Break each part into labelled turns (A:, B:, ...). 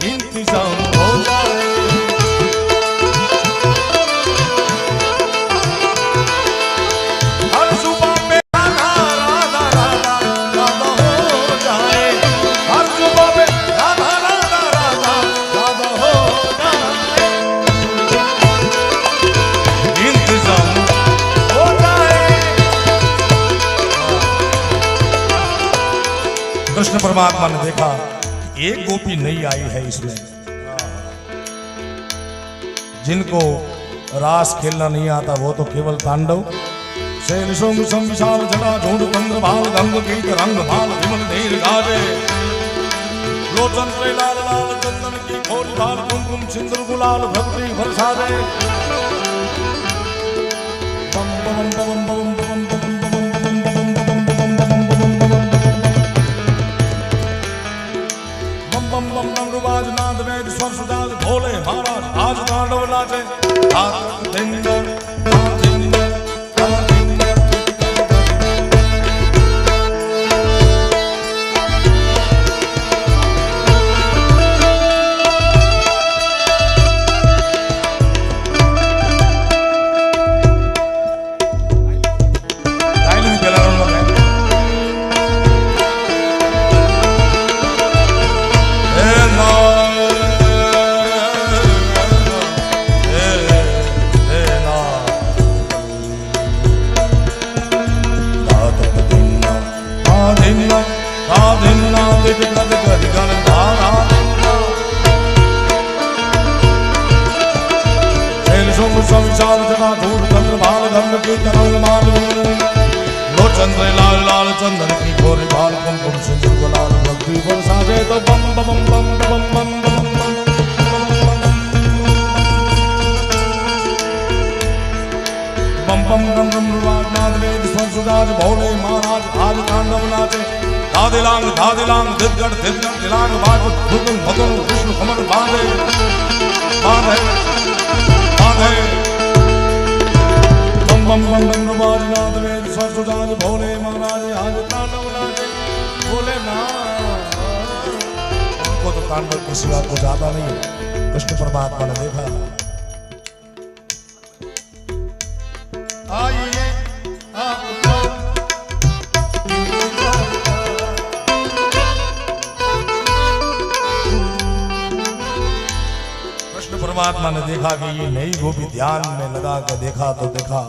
A: इंतजाम हो जाए। हर सुबह पे राधा राधा राधा राधा हो जाए। हर सुबह पे राधा राधा राधा राधा हो जाए। इंतजाम हो जाए। कृष्ण परमात्मा ने देखा एक गोपी नई आई है इसमें, जिनको रास खेलना नहीं आता वो तो केवल तांडव। शैल शोंग संविशाल जटा ढूंढ चंद्र भाल गंग गीत रंग भाल विमल नीर गाजे। लोचन पे लाल लाल चंदन की खोल भाल कुमकुम सिंदूर गुलाल भक्ति बरसा दे। बम बम बम बम बम बम बम बम बम रुबाज नाद वेद स्वर सुजाज भोले महाराज आज तांडव नाचे। हाथ दिंगर संसार जना धूल चंद्र भाल गंग की तरंग माल। लोचंद्र लाल लाल चंदन की खोरी भाल कुमकुम सिंदूर गुलाल भक्ति बरसा दे। तो बम बम बम बम बम बम बम बम बम बम रुबाज नाद वेद स्वर सुजाज भोले महाराज आज तांडव नाचे। धादिलांग धादिलांग दिदगड़ दिदगड़ दिलांग बाज भुगुन भगुन कृष्ण कमल बांधे बांधे बांधे। बम बम बम बम रुबाज नाद वेद स्वर सुजाज भोले महाराज आज तांडव नाचे। बोले ना उनको तो तांडव की सिवा को ज्यादा नहीं। कृष्ण परमात्मा ने देखा आइए परमात्मा ने देखा कि ये नई गोपी ध्यान में लगा के देखा तो देखा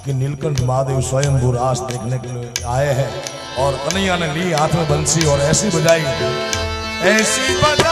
A: कि नीलकंठ महादेव स्वयं रास देखने के लिए आए हैं। और कन्हैया ने ली हाथ में बंसी और ऐसी बजाई, ऐसी बजा